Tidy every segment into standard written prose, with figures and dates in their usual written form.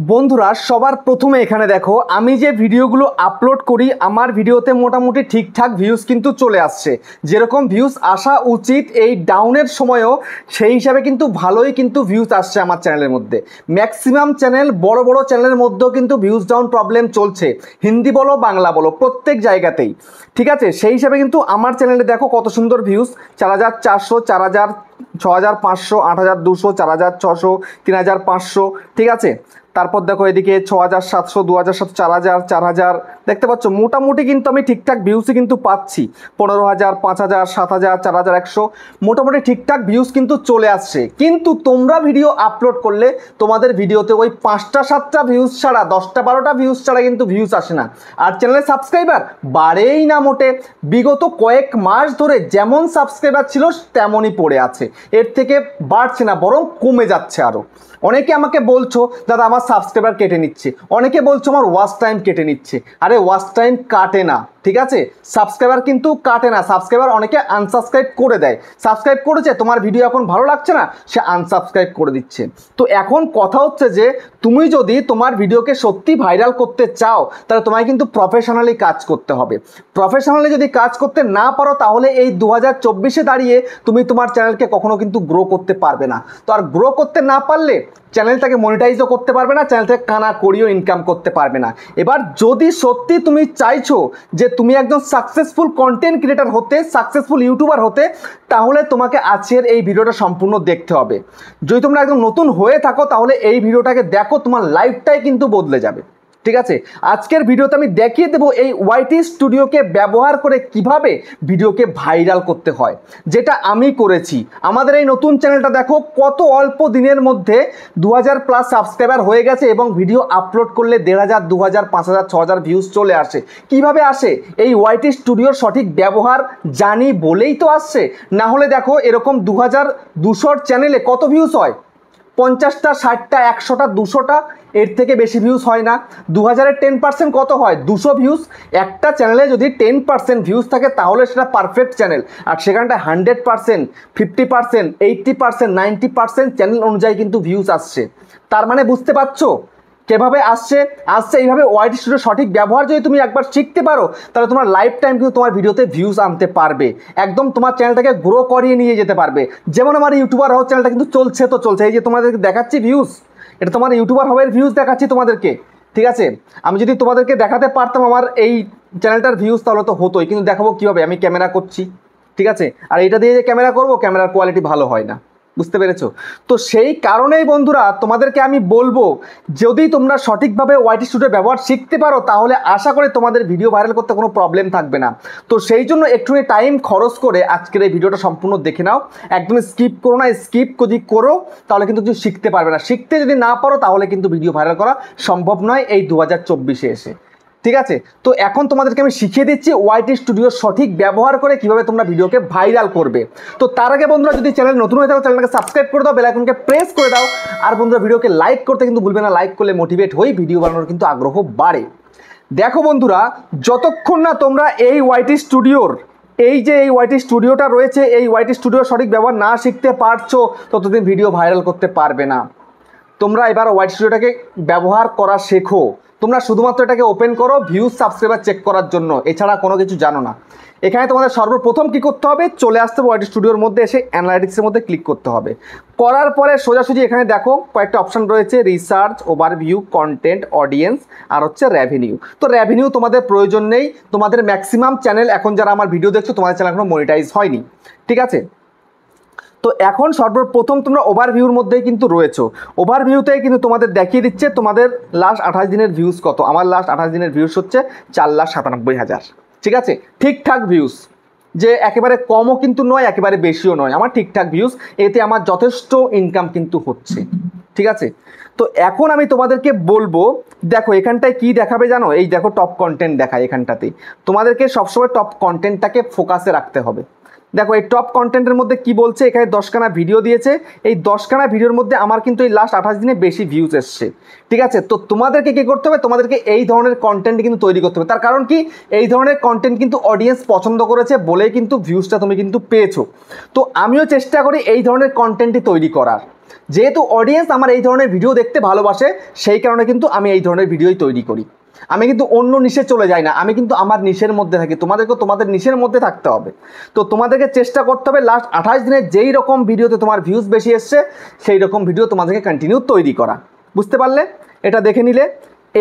বন্ধুরা সবার প্রথমে এখানে দেখো আমি যে ভিডিওগুলো আপলোড করি আমার ভিডিওতে মোটামুটি ঠিকঠাক ভিউজ কিন্তু চলে আসছে, যেরকম ভিউজ আসা উচিত এই ডাউনের সময়ও সেই হিসাবে কিন্তু ভালোই কিন্তু ভিউজ আসছে আমার চ্যানেলের মধ্যে। ম্যাক্সিমাম চ্যানেল বড় বড় চ্যানেলের মধ্যেও কিন্তু ভিউজ ডাউন প্রবলেম চলছে, হিন্দি বলো বাংলা বলো প্রত্যেক জায়গাতেই, ঠিক আছে। সেই হিসাবে কিন্তু আমার চ্যানেলে দেখো কত সুন্দর ভিউজ, 4400, 4000, 6500, 8200, 4600, 3500, ঠিক আছে। তারপর দেখো এদিকে 6700, 2700, 4000, 4000, দেখতে পাচ্ছ মোটামুটি কিন্তু আমি ঠিকঠাক ভিউজই কিন্তু পাচ্ছি। 15000, 5000, 7000, 4100 মোটামুটি ঠিকঠাক ভিউজ কিন্তু চলে আসছে। কিন্তু তোমরা ভিডিও আপলোড করলে তোমাদের ভিডিওতে ওই 5টা 7টা ভিউজ ছাড়া 10টা 12টা ভিউজ ছাড়া কিন্তু ভিউজ আসে না, আর চ্যানেলের সাবস্ক্রাইবার বাড়েই না মোটে। বিগত কয়েক মাস ধরে যেমন সাবস্ক্রাইবার ছিল তেমনই পড়ে আছে, এর থেকে বাড়ছে না বরং কমে যাচ্ছে আরও। অনেকে আমাকে বলছো দাদা আমার সাবস্ক্রাইবার কেটে নিচ্ছে, অনেকে বলছো আমার ওয়াচ টাইম কেটে নিচ্ছে। আরে ওয়াচ টাইম কাটে না, ঠিক আছে, সাবস্ক্রাইবার কিন্তু কাটে না। সাবস্ক্রাইবার অনেকে আনসাবস্ক্রাইব করে দেয়, সাবস্ক্রাইব করেছে তোমার ভিডিও এখন ভালো লাগছে না সে আনসাবস্ক্রাইব করে দিচ্ছে। তো এখন কথা হচ্ছে যে তুমি যদি তোমার ভিডিওকে সত্যি ভাইরাল করতে চাও তাহলে তোমায় কিন্তু প্রফেশনালি কাজ করতে হবে। প্রফেশনালি যদি কাজ করতে না পারো তাহলে এই 2024-এ দাঁড়িয়ে তুমি তোমার চ্যানেলকে কখনো কিন্তু গ্রো করতে পারবে না। তো আর গ্রো করতে না পারলে চ্যানেলটাকে মনিটাইজও করতে পারবে না, চ্যানেল থেকে কানা করিও ইনকাম করতে পারবে না। এবার যদি সত্যি তুমি চাইছো যে তুমি একজন সাকসেসফুল কন্টেন্ট ক্রিয়েটার হতে, সাকসেসফুল ইউটিউবার হতে, তাহলে তোমাকে আজকের এই ভিডিওটা সম্পূর্ণ দেখতে হবে। যদি তোমরা একদম নতুন হয়ে থাকো তাহলে এই ভিডিওটাকে দেখো, তোমার লাইফটাই কিন্তু বদলে যাবে, ঠিক আছে। আজকের ভিডিওতে আমি দেখিয়ে দেবো এই ওয়াইটি স্টুডিওকে ব্যবহার করে কিভাবে ভিডিওকে ভাইরাল করতে হয়, যেটা আমি করেছি। আমাদের এই নতুন চ্যানেলটা দেখো কত অল্প দিনের মধ্যে 2000+ সাবস্ক্রাইবার হয়ে গেছে এবং ভিডিও আপলোড করলে 1500, 2000, 5000, 6000 ভিউজ চলে আসে। কিভাবে আসে? এই ওয়াইটি স্টুডিওর সঠিক ব্যবহার জানি বলেই তো আসছে, না হলে দেখো এরকম 2200 চ্যানেলে কত ভিউজ হয়? 50টা, 60টা, 100টা, 200টা, এর থেকে বেশি ভিউজ হয় না। 2000-এর 10% কত হয়? 200 ভিউজ। একটা চ্যানেলে যদি 10% ভিউজ থাকে তাহলে সেটা পারফেক্ট চ্যানেল, আর সেখানটায় 100%, 50%, 80%, 90% চ্যানেল অনুযায়ী কিন্তু ভিউজ আসছে। তার মানে বুঝতে পারছো কিভাবে আসছে? এইভাবে ওয়াইটি স্টুডিওর সঠিক ব্যবহার যদি তুমি একবার শিখতে পারো তাহলে তোমার লাইফ টাইম কিন্তু তোমার ভিডিওতে ভিউজ আনতে পারবে, একদম তোমার চ্যানেলটাকে গ্রো করিয়ে নিয়ে যেতে পারবে। যেমন আমার ইউটিউবার হওয়ার চ্যানেলটা কিন্তু চলছে, তো চলছে, এই যে তোমাদেরকে দেখাচ্ছি ভিউজ, এটা তোমার ইউটিউবার হওয়ার ভিউজ দেখাচ্ছি তোমাদেরকে, ঠিক আছে। আমি যদি তোমাদেরকে দেখাতে পারতাম আমার এই চ্যানেলটার ভিউজ তাহলে তো হতোই, কিন্তু দেখাবো কীভাবে? আমি ক্যামেরা করছি, ঠিক আছে, আর এটা দিয়ে যে ক্যামেরা করবো ক্যামেরার কোয়ালিটি ভালো হয় না, বুঝতে পেরেছো? তো সেই কারণেই বন্ধুরা তোমাদেরকে আমি বলবো যদি তোমরা সঠিকভাবে ওয়াইটি স্টুডিও ব্যবহার শিখতে পারো তাহলে আশা করি তোমাদের ভিডিও ভাইরাল করতে কোনো প্রবলেম থাকবে না। তো সেই জন্য একটুখানি টাইম খরচ করে আজকের এই ভিডিওটা সম্পূর্ণ দেখে নাও, একদম স্কিপ করো না। স্কিপ যদি করো তাহলে কিন্তু কিছু শিখতে পারবে না, শিখতে যদি না পারো তাহলে কিন্তু ভিডিও ভাইরাল করা সম্ভব নয় এই 2024-এ এসে, ঠিক আছে। তো এখন তোমাদেরকে আমি শিখিয়ে দিচ্ছি ওয়াইটি স্টুডিওর সঠিক ব্যবহার করে কিভাবে তোমরা ভিডিওকে ভাইরাল করবে। তো তার আগে বন্ধুরা যদি চ্যানেল নতুন হয়ে থাকো চ্যানেলটাকে সাবস্ক্রাইব করে দাও, বেল আইকনকে প্রেস করে দাও, আর বন্ধুরা ভিডিওকে লাইক করতে কিন্তু ভুলবে না, লাইক করলে মোটিভেট হই, ভিডিও বানানোর কিন্তু আগ্রহ বাড়ে। দেখো বন্ধুরা, যতক্ষণ না তোমরা এই ওয়াইটি স্টুডিওর এই ওয়াইটি স্টুডিওটা রয়েছে এই ওয়াইটি স্টুডিওর সঠিক ব্যবহার না শিখতে পারছো ততদিন ভিডিও ভাইরাল করতে পারবে না। তোমরা এবার ওয়াইটি স্টুডিওটাকে ব্যবহার করা শেখো। তোমরা শুধুমাত্র এটাকে ওপেন করো ভিউজ সাবস্ক্রাইবার চেক করার জন্য, এছাড়া কোনো কিছু জানো না। এখানে তোমাদের সর্বপ্রথম কী করতে হবে? চলে আসতে হবে ওয়াইটি স্টুডিওর মধ্যে, এসে অ্যানালাইটিক্সের মধ্যে ক্লিক করতে হবে। করার পরে সোজাসুজি এখানে দেখো কয়েকটা অপশান রয়েছে, রিসার্চ, ওভারভিউ, কন্টেন্ট, অডিয়েন্স, আর হচ্ছে রেভিনিউ। তো রেভিনিউ তোমাদের প্রয়োজন নেই, তোমাদের ম্যাক্সিমাম চ্যানেল এখন যারা আমার ভিডিও দেখছো তোমাদের চ্যানেল এখনো মনিটাইজ হয়নি, ঠিক আছে। তো এখন সর্বপ্রথম তোমরা ওভারভিউর মধ্যেই কিন্তু রয়েছো, ওভারভিউতেই কিন্তু তোমাদের দেখিয়ে দিচ্ছে তোমাদের লাস্ট 28 দিনের ভিউজ কত। আমার লাস্ট 28 দিনের ভিউজ হচ্ছে 4,97,000, ঠিক আছে, ঠিকঠাক ভিউজ, যে একেবারে কমও কিন্তু নয় একেবারে বেশিও নয়, আমার ঠিকঠাক ভিউজ, এতে আমার যথেষ্ট ইনকাম কিন্তু হচ্ছে, ঠিক আছে। তো এখন আমি তোমাদেরকে বলবো, দেখো এখানটায় কি দেখাবে জানো? এই দেখো টপ কন্টেন্ট দেখায়, এখানটাতেই তোমাদেরকে সবসময় টপ কন্টেন্টটাকে ফোকাসে রাখতে হবে। দেখো এই টপ কন্টেন্টের মধ্যে কি বলছে, এখানে 10খানা ভিডিও দিয়েছে, এই 10খানা ভিডিওর মধ্যে আমার কিন্তু এই লাস্ট 28 দিনে বেশি ভিউজ এসছে। ঠিক আছে, তো তোমাদেরকে কী করতে হবে, তোমাদেরকে এই ধরনের কন্টেন্ট কিন্তু তৈরি করতে হবে। তার কারণ কি, এই ধরনের কন্টেন্ট কিন্তু অডিয়েন্স পছন্দ করেছে বলেই কিন্তু ভিউজটা তুমি কিন্তু পেয়েছো। তো আমিও চেষ্টা করি এই ধরনের কন্টেন্টই তৈরি করার, যেহেতু অডিয়েন্স আমার এই ধরনের ভিডিও দেখতে ভালোবাসে, সেই কারণে কিন্তু আমি এই ধরনের ভিডিওই তৈরি করি। আমি কিন্তু অন্য নিশে চলে যাই না, আমি কিন্তু আমার নিশের মধ্যে থাকি, তোমাদেরকেও তোমাদের নিশের মধ্যে থাকতে হবে। তো তোমাদেরকে চেষ্টা করতে হবে লাস্ট 28 দিনে যেই রকম ভিডিওতে তোমার ভিউজ বেশি এসছে সেই রকম ভিডিও তোমাদেরকে কন্টিনিউ তৈরি করা। বুঝতে পারলে? এটা দেখে নিলে।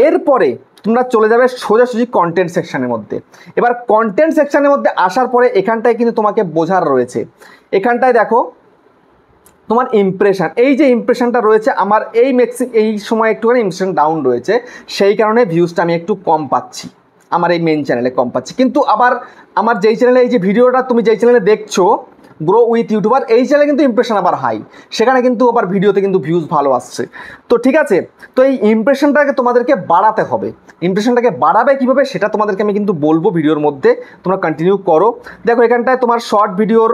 এরপরে তোমরা চলে যাবে সোজাসুজি কন্টেন্ট সেকশানের মধ্যে। এবার কন্টেন্ট সেকশানের মধ্যে আসার পরে এখানটায় কিন্তু তোমাকে বোঝার রয়েছে, এখানটায় দেখো তোমার ইমপ্রেশন, এই যে ইমপ্রেশনটা রয়েছে আমার এই সময় একটুখানি ইমপ্রেশন ডাউন রয়েছে, সেই কারণে ভিউজটা আমি একটু কম পাচ্ছি, আমার এই মেন চ্যানেলে কম পাচ্ছি। কিন্তু আবার আমার যেই চ্যানেলে এই যে ভিডিওটা তুমি যেই চ্যানেলে দেখছো গ্রো উইথ ইউটিউবার, এই চ্যানেলে কিন্তু ইমপ্রেশন আবার হাই, সেখানে কিন্তু আবার ভিডিওতে কিন্তু ভিউজ ভালো আসছে। তো ঠিক আছে, তো এই ইমপ্রেশনটাকে তোমাদেরকে বাড়াতে হবে। ইমপ্রেশনটাকে বাড়াবে কীভাবে সেটা তোমাদেরকে আমি কিন্তু বলবো ভিডিওর মধ্যে, তোমরা কন্টিনিউ করো। দেখো এখানটায় তোমার শর্ট ভিডিওর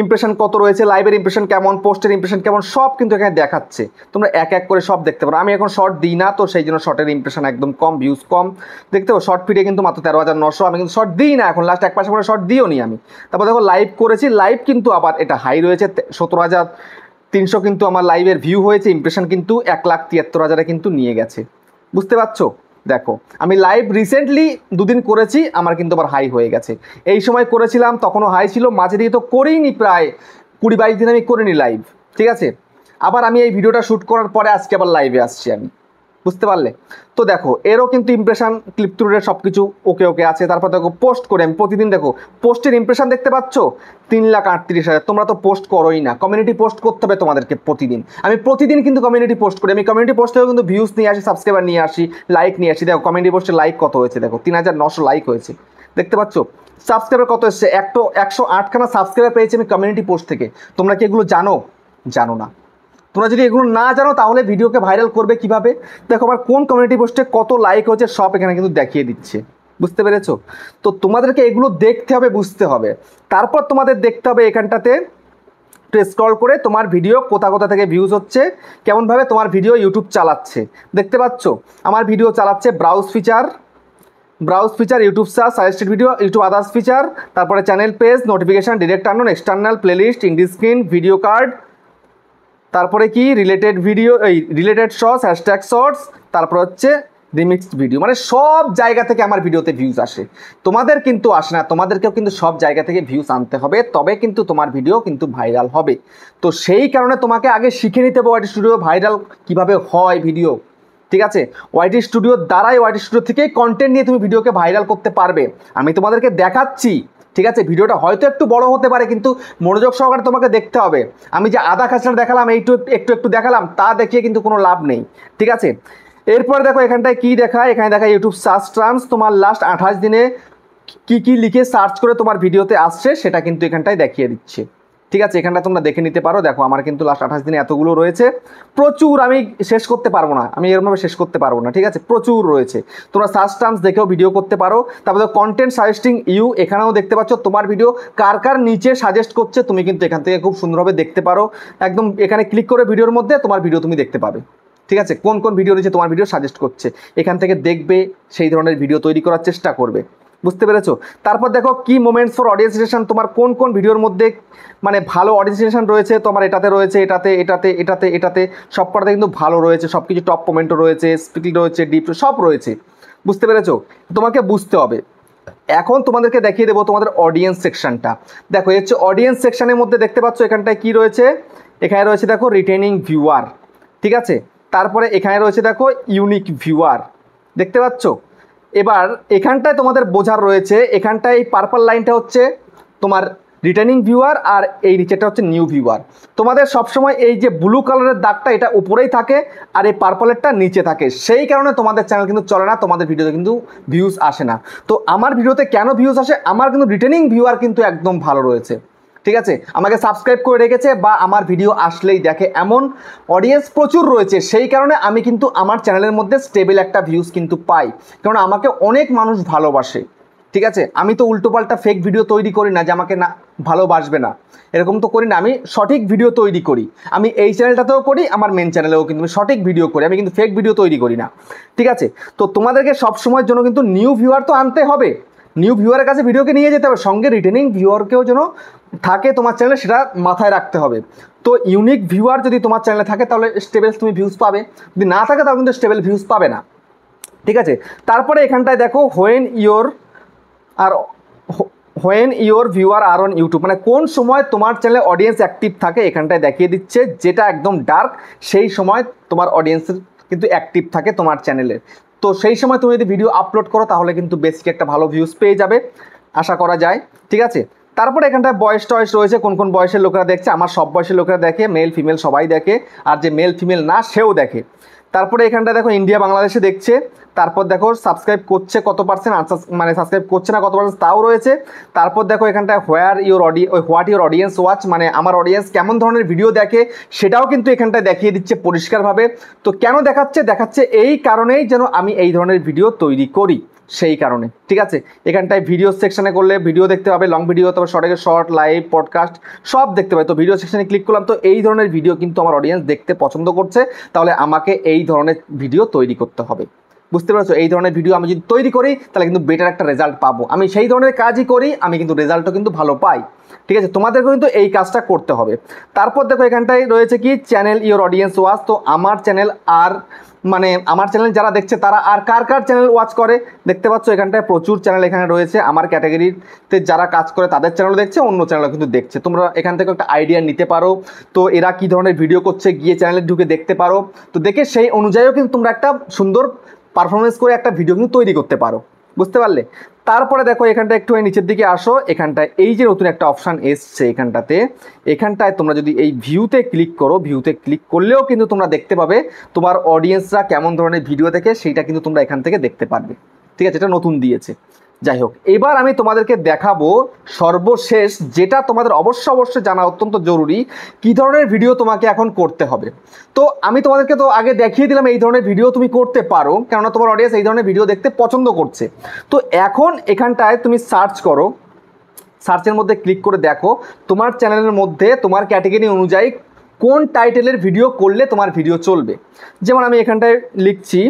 ইমপ্রেশন কত রয়েছে, লাইভের ইমপ্রেশন কেমন, পোস্টের ইমপ্রেশন কেমন, সব কিন্তু এখানে দেখাচ্ছে, তোমরা এক এক করে সব দেখতে পারো। আমি এখন শর্ট দিই না, তো সেই জন্য শর্টের ইমপ্রেশন একদম কম, ভিউজ কম দেখতে পাবো। শর্ট ফিডে কিন্তু মাত্র 13,900, আমি কিন্তু শর্ট দিই না এখন, লাস্ট 1 মাস পরে শর্ট দিও নি আমি। তারপর দেখো লাইভ করেছি, লাইভ কিন্তু আবার এটা হাই রয়েছে, 17,300 কিন্তু আমার লাইভের ভিউ হয়েছে, ইমপ্রেশন কিন্তু 1,73,000 কিন্তু নিয়ে গেছে। বুঝতে পারছো? দেখো আমি লাইভ রিসেন্টলি 2 দিন করেছি, আমার কিন্তু আবার হাই হয়ে গেছে। এই সময় করেছিলাম তখনও হাই ছিল, মাঝে দিয়ে তো করিনি, প্রায় 20-22 দিন আমি করিনি লাইভ। ঠিক আছে, আবার আমি এই ভিডিওটা শ্যুট করার পরে আজকে আবার লাইভে আসছি আমি। বুঝতে পারলে? তো দেখো এরও কিন্তু ইমপ্রেশন ক্লিপ থ্রু রেট সব কিছু ওকে ওকে আছে। তারপর দেখো পোস্ট করে আমি প্রতিদিন, দেখো পোস্টের ইমপ্রেশন দেখতে পাচ্ছ 3,38,000। তোমরা তো পোস্ট করোই না, কমিউনিটি পোস্ট করতে হবে তোমাদেরকে প্রতিদিন। আমি প্রতিদিন কিন্তু কমিউনিটি পোস্ট করি, আমি কমিউনিটি পোস্ট থেকেও কিন্তু ভিউজ নিয়ে আসি, সাবস্ক্রাইবার নিয়ে আসি, লাইক নিয়ে আসি। দেখো কমিউনিটি পোস্টে লাইক কত হয়েছে, দেখো 3,900 লাইক হয়েছে, দেখতে পাচ্ছ। সাবস্ক্রাইবার কত এসছে, 108খানা সাবস্ক্রাইবার পেয়েছি আমি কমিউনিটি পোস্ট থেকে। তোমরা কি এগুলো জানো? জানো না। তোমরা যদি এগুলো না জানো তাহলে ভিডিওকে ভাইরাল করবে কিভাবে? দেখো আমার কোন কমিউনিটি পোস্টে কত লাইক হয়েছে সব এখানে কিন্তু দেখিয়ে দিচ্ছে। বুঝতে পেরেছো? তো তোমাদেরকে এগুলো দেখতে হবে, বুঝতে হবে। তারপর তোমাদের দেখতে হবে এখানটাতে স্ক্রল করে তোমার ভিডিও কোথা থেকে ভিউজ হচ্ছে, কেমনভাবে তোমার ভিডিও ইউটিউব চালাচ্ছে। দেখতে পাচ্ছ আমার ভিডিও চালাচ্ছে browse feature, YouTube search, suggested video, YouTube others feature, তারপরে channel page, notification, direct unknown, external, playlist, end screen, video card, তারপরে কি রিলেটেড ভিডিও, এই রিলেটেড শর্টস, হ্যাশট্যাগ শর্টস, তারপর হচ্ছে রিমিক্সড ভিডিও। মানে সব জায়গা থেকে আমার ভিডিওতে ভিউজ আসে, তোমাদের কিন্তু আসে না। তোমাদেরকেও কিন্তু সব জায়গা থেকে ভিউজ আনতে হবে, তবে কিন্তু তোমার ভিডিও কিন্তু ভাইরাল হবে। তো সেই কারণে তোমাকে আগে শিখে নিতে হবে ওয়াইটি স্টুডিও ভাইরাল কীভাবে হয় ভিডিও। ঠিক আছে, ওয়াইটি স্টুডিওর দ্বারাই, ওয়াইটি স্টুডিও থেকেই কন্টেন্ট নিয়ে তুমি ভিডিওকে ভাইরাল করতে পারবে। আমি তোমাদেরকে দেখাচ্ছি। ঠিক আছে, ভিডিওটা হয়তো একটু বড় হতে পারে, কিন্তু মনোযোগ সহকারে তোমাকে দেখতে হবে। আমি যে আধা খাঁচড়া দেখালাম, একটু দেখালাম, তা দেখিয়ে কিন্তু কোনো লাভ নেই। ঠিক আছে, এরপর দেখো এখানটায় কি দেখায়, এখানে দেখায় ইউটিউব সার্চ টার্মস, তোমার লাস্ট 28 দিনে কি লিখে সার্চ করে তোমার ভিডিওতে আসছে সেটা কিন্তু এখানটায় দেখিয়ে দিচ্ছে। ঠিক আছে, এখানটা তোমরা দেখে নিতে পারো। দেখো আমার কিন্তু লাস্ট 28 দিনে এতগুলো রয়েছে, প্রচুর। আমি শেষ করতে পারবো না, আমি এরকমভাবে শেষ করতে পারবো না। ঠিক আছে, প্রচুর রয়েছে, তোমরা সার্চ টার্মস দেখেও ভিডিও করতে পারো। তারপরে কন্টেন্ট সাজেস্টিং ইউ, এখানেও দেখতে পাচ্ছ তোমার ভিডিও কার নিচে সাজেস্ট করছে, তুমি কিন্তু এখান থেকে খুব সুন্দরভাবে দেখতে পারো। একদম এখানে ক্লিক করে ভিডিওর মধ্যে তোমার ভিডিও তুমি দেখতে পাবে। ঠিক আছে, কোন ভিডিও নিচে তোমার ভিডিও সাজেস্ট করছে, এখান থেকে দেখবে, সেই ধরনের ভিডিও তৈরি করার চেষ্টা করবে। বুঝতে পেরেছো? তারপর দেখো কি মোমেন্টস ফর অডিয়েন্স রিলেশন, তোমার কোন ভিডিওর মধ্যে মানে ভালো অডিয়েন্স রিলেশন রয়েছে, তোমার এটাতে রয়েছে, এটাতে সব কটাতে কিন্তু ভালো রয়েছে, সব কিছু টপ কমেন্টও রয়েছে, স্পিকিং রয়েছে, ডিপ সব রয়েছে। বুঝতে পেরেছো? তোমাকে বুঝতে হবে। এখন তোমাদেরকে দেখিয়ে দেবো তোমাদের অডিয়েন্স সেকশনটা। দেখো এই হচ্ছে অডিয়েন্স সেকশনের মধ্যে, দেখতে পাচ্ছ এখানটায় কি রয়েছে, এখানে রয়েছে দেখো রিটেনিং ভিউয়ার। ঠিক আছে, তারপরে এখানে রয়েছে দেখো ইউনিক ভিউয়ার, দেখতে পাচ্ছ। এবার এখানটায় তোমাদের বোঝার রয়েছে, এখানটায় এই পার্পল লাইনটা হচ্ছে তোমার রিটার্নিং ভিউয়ার, আর এই নিচেটা হচ্ছে নিউ ভিউয়ার। তোমাদের সবসময় এই যে ব্লু কালারের দাগটা এটা উপরেই থাকে, আর এই পার্পলেরটা নিচে থাকে, সেই কারণে তোমাদের চ্যানেল কিন্তু চলে না, তোমাদের ভিডিওতে কিন্তু ভিউজ আসে না। তো আমার ভিডিওতে কেন ভিউজ আসে, আমার কিন্তু রিটার্নিং ভিউয়ার কিন্তু একদম ভালো রয়েছে। ঠিক আছে, আমাকে সাবস্ক্রাইব করে রেখেছে বা আমার ভিডিও আসলেই দেখে এমন অডিয়েন্স প্রচুর রয়েছে, সেই কারণে আমি কিন্তু আমার চ্যানেলের মধ্যে স্টেবল একটা ভিউজ কিন্তু পাই, কারণ আমাকে অনেক মানুষ ভালোবাসে। ঠিক আছে, আমি তো উল্টোপাল্টা ফেক ভিডিও তৈরি করি না যে আমাকে না ভালোবাসবে না, এরকম তো করি না। আমি সঠিক ভিডিও তৈরি করি, আমি এই চ্যানেলটাতেও করি, আমার মেন চ্যানেলেও কিন্তু আমি সঠিক ভিডিও করি, আমি কিন্তু ফেক ভিডিও তৈরি করি না। ঠিক আছে, তো তোমাদেরকে সব সময়ের জন্য কিন্তু নিউ ভিউয়ার তো আনতে হবে, নিউ ভিউয়ারের কাছে ভিডিওকে নিয়ে যেতে হবে, সঙ্গে রিটেনিং ভিউয়ারকেও যেন থাকে তোমার চ্যানেলে, সেটা মাথায় রাখতে হবে। তো ইউনিক ভিউয়ার যদি তোমার চ্যানেলে থাকে তাহলে স্টেবল তুমি ভিউজ পাবে, যদি না থাকে তাহলে কিন্তু স্টেবল ভিউজ পাবে না। ঠিক আছে, তারপরে এখানটায় দেখো when your viewer are on YouTube, মানে কোন সময় তোমার চ্যানেলে অডিয়েন্স অ্যাক্টিভ থাকে এখানটায় দেখিয়ে দিচ্ছে, যেটা একদম ডার্ক সেই সময় তোমার অডিয়েন্সের কিন্তু অ্যাক্টিভ থাকে তোমার চ্যানেলে। তো সেই সময় তুমি যদি ভিডিও আপলোড করো তাহলে কিন্তু বেসিক একটা ভালো ভিউজ পেয়ে যাবে আশা করা যায়। ঠিক আছে, তারপরে এখানটায় বয়স টয়েস রয়েছে, কোন কোন বয়সের লোকেরা দেখছে, আমার সব বয়সের লোকেরা দেখে, মেল ফিমেল সবাই দেখে, আর যে মেল ফিমেল না সেও দেখে। তারপরে এখানটা দেখো ইন্ডিয়া বাংলাদেশে দেখছে, তারপর দেখো সাবস্ক্রাইব করছে কত পার্সেন্ট, মানে সাবস্ক্রাইব করছে না কত পার্সেন্ট তাও রয়েছে। তারপর দেখো এখানটায় হোয়াট ইউর অডিয়েন্স ওয়াচ, মানে আমার অডিয়েন্স কেমন ধরনের ভিডিও দেখে সেটাও কিন্তু এখানটায় দেখিয়ে দিচ্ছে পরিষ্কারভাবে। তো কেন দেখাচ্ছে এই কারণেই যেন আমি এই ধরনের ভিডিও তৈরি করি, সেই কারণে। ঠিক আছে, এখানটায় ভিডিও সেকশনে করলে ভিডিও দেখতে পাবে, লং ভিডিও, তারপর শর্ট লাইভ পডকাস্ট সব দেখতে পাবে। তো ভিডিও সেকশনে ক্লিক করলাম, তো এই ধরনের ভিডিও কিন্তু আমার অডিয়েন্স দেখতে পছন্দ করছে, তাহলে আমাকে এই ধরনের ভিডিও তৈরি করতে হবে। বুঝতে পারছো, এই ধরনের ভিডিও আমি যদি তৈরি করি তাহলে কিন্তু বেটার একটা রেজাল্ট পাবো, আমি সেই ধরনের কাজই করি, আমি কিন্তু রেজাল্টও কিন্তু ভালো পাই। ঠিক আছে, তোমাদেরকে কিন্তু এই কাজটা করতে হবে। তারপর দেখো এখানটায় রয়েছে কি চ্যানেল ইওর অডিয়েন্স ওয়াচ, তো আমার চ্যানেল আর মানে আমার চ্যানেল যারা দেখছে তারা আর কার কার চ্যানেল ওয়াচ করে দেখতে পাচ্ছ, এখানটায় প্রচুর চ্যানেল এখানে রয়েছে, আমার ক্যাটাগরিতে যারা কাজ করে তাদের চ্যানেল দেখছে, অন্য চ্যানেলও কিন্তু দেখছে। তোমরা এখান থেকে একটা আইডিয়া নিতে পারো, তো এরা কি ধরনের ভিডিও করছে গিয়ে চ্যানেলে ঢুকে দেখতে পারো, তো দেখে সেই অনুযায়ীও কিন্তু তোমরা একটা সুন্দর পারফরমেন্স করে একটা ভিডিও কিন্তু তৈরি করতে পারো। বুঝতে পারলে? তারপরে দেখো এখানটা একটু নিচের দিকে আসো, এখানটায় এই যে নতুন একটা অপশান এসছে এখানটায় তোমরা যদি এই ভিউতে ক্লিক করো, ভিউতে ক্লিক করলেও কিন্তু তোমরা দেখতে পাবে তোমার অডিয়েন্সরা কেমন ধরনের ভিডিও দেখে, সেইটা কিন্তু তোমরা এখান থেকে দেখতে পারবে। ঠিক আছে, এটা নতুন দিয়েছে। যাই হোক, এবার আমি তোমাদেরকে দেখাবো সর্বশেষ, যেটা তোমাদের অবশ্যই জানা অত্যন্ত জরুরি, কী ধরনের ভিডিও তোমাকে এখন করতে হবে। তো আমি তোমাদেরকে তো আগে দেখিয়ে দিলাম এই ধরনের ভিডিও তুমি করতে পারো, কেননা তোমার অডিয়েন্স এই ধরনের ভিডিও দেখতে পছন্দ করছে। তো এখন এখানটায় তুমি সার্চ করো, সার্চের মধ্যে ক্লিক করে দেখো তোমার চ্যানেলের মধ্যে তোমার ক্যাটাগরি অনুযায়ী কোন টাইটেলের ভিডিও করলে তোমার ভিডিও চলবে। যেমন আমি এখানটায় লিখছি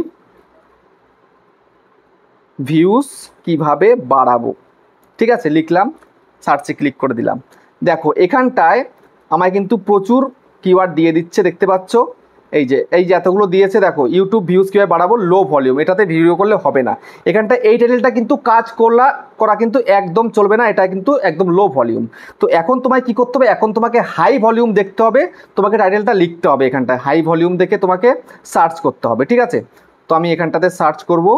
ভিউজ কিভাবে বাড়াবো। ঠিক আছে, লিখলাম, সার্চে ক্লিক করে দিলাম। দেখো এখানটায় আমায় কিন্তু প্রচুর কিওয়ার্ড দিয়ে দিচ্ছে, দেখতে পাচ্ছ এই যে এতগুলো দিয়েছে। দেখো ইউটিউব ভিউজ কীভাবে বাড়াবো, লো ভলিউম, এটাতে ভিডিও করলে হবে না। এখানটায় এই টাইটেলটা কিন্তু কাজ করা কিন্তু একদম চলবে না, এটা কিন্তু একদম লো ভলিউম। তো এখন তোমায় কী করতে হবে, এখন তোমাকে হাই ভলিউম দেখতে হবে, তোমাকে টাইটেলটা লিখতে হবে, এখানটায় হাই ভলিউম দেখে তোমাকে সার্চ করতে হবে। ঠিক আছে, তো আমি এখানটাতে সার্চ করব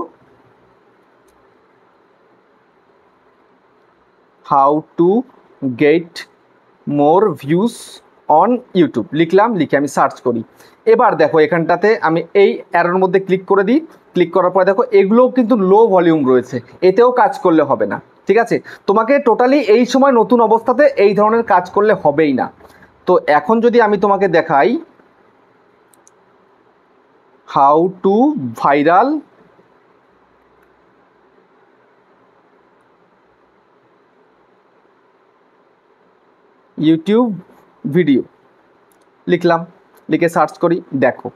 how to get more views on YouTube, লিখলাম, লিখে আমি সার্চ করি। এবার দেখো এখানটাতে আমি এই অ্যারোর মধ্যে ক্লিক করে দিই, ক্লিক করার পরে দেখো এগুলোও কিন্তু লো ভলিউম রয়েছে, এতেও কাজ করলে হবে না। ঠিক আছে, তোমাকে টোটালি এই সময় নতুন অবস্থাতে এই ধরনের কাজ করলে হবেই না। তো এখন যদি আমি তোমাকে দেখাই how to viral YouTube video, লিখলাম, লিখে সার্চ করি। দেখো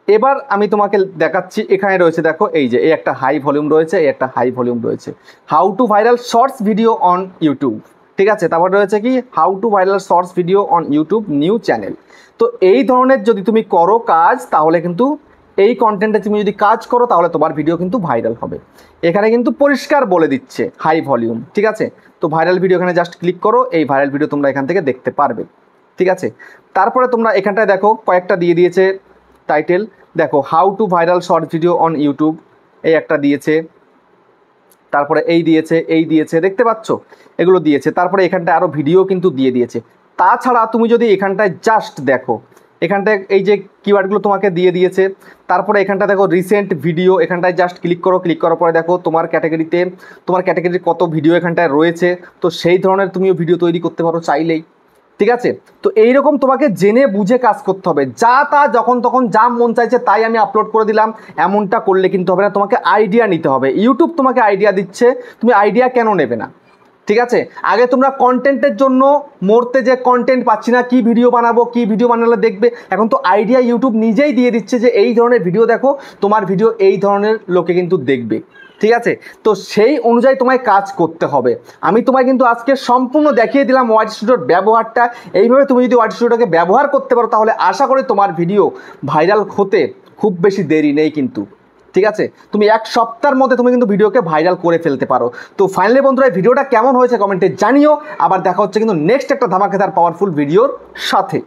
এবার আমি তোমাকে দেখাচ্ছি, এখানে রয়েছে দেখো এই যে এই একটা হাই ভলিউম রয়েছে, এই একটা হাই ভলিউম রয়েছে, how to viral shorts video on YouTube. ঠিক আছে, তারপর রয়েছে কি how to viral shorts video on YouTube new channel. তো এই ধরনের যদি তুমি করো কাজ, তাহলে কিন্তু এই কন্টেন্টে তুমি যদি কাজ করো তাহলে তোমার ভিডিও কিন্তু ভাইরাল হবে। এখানে কিন্তু পরিষ্কার বলে দিচ্ছে হাই ভলিউম। ঠিক আছে, তো ভাইরাল ভিডিও এখানে জাস্ট ক্লিক করো, এই ভাইরাল ভিডিও তোমরা এখান থেকে দেখতে পারবে। ঠিক আছে, তারপরে তোমরা এখানটায় দেখো কয়েকটা দিয়ে দিয়েছে টাইটেল, দেখো how to viral short video on YouTube, এই একটা দিয়েছে, তারপরে এই দিয়েছে, দেখতে পাচ্ছ এগুলো দিয়েছে। তারপরে এখানটায় আরও ভিডিও কিন্তু দিয়ে দিয়েছে। তাছাড়া তুমি যদি এখানটায় জাস্ট দেখো, এখানটায় এই যে কিওয়ার্ডগুলো তোমাকে দিয়ে দিয়েছে, তারপরে এখানটা দেখো রিসেন্ট ভিডিও, এখানটায় জাস্ট ক্লিক করো, ক্লিক করার পরে দেখো তোমার ক্যাটাগরির কত ভিডিও এখানটায় রয়েছে। তো সেই ধরনের তুমিও ভিডিও তৈরি করতে পারো চাইলেই। ঠিক আছে? তো এইরকম তোমাকে জেনে বুঝে কাজ করতে হবে। যা তা যখন তখন যা মন চাইছে তাই আমি আপলোড করে দিলাম, এমনটা করলে কিন্তু হবে না। তোমাকে আইডিয়া নিতে হবে। ইউটিউব তোমাকে আইডিয়া দিচ্ছে, তুমি আইডিয়া কেন নেবে না? ঠিক আছে? আগে তোমরা কন্টেন্টের জন্য মরতে, যে কন্টেন্ট পাচ্ছি না, কি ভিডিও বানাবো, কি ভিডিও বানালে দেখবে। এখন তো আইডিয়া ইউটিউব নিজেই দিয়ে দিচ্ছে যে এই ধরনের ভিডিও দেখো, তোমার ভিডিও এই ধরনের লোকে কিন্তু দেখবে। ঠিক আছে? তো সেই অনুযায়ী তোমায় কাজ করতে হবে। আমি তোমায় কিন্তু আজকে সম্পূর্ণ দেখিয়ে দিলাম ওয়াইটি স্টুডিওর ব্যবহারটা। এইভাবে তুমি যদি ওয়াইটি স্টুডিওটাকে ব্যবহার করতে পারো তাহলে আশা করি তোমার ভিডিও ভাইরাল হতে খুব বেশি দেরি নেই কিন্তু। ঠিক আছে? তুমি এক সপ্তাহের মধ্যে তুমি কিন্তু ভিডিওকে ভাইরাল করে ফেলতে পারো। তো ফাইনালি বন্ধুরা, এই ভিডিওটা কেমন হয়েছে কমেন্টে জানিও। আবার দেখা হচ্ছে কিন্তু নেক্সট একটা ধামাকেদার পাওয়ারফুল ভিডিওর সাথে।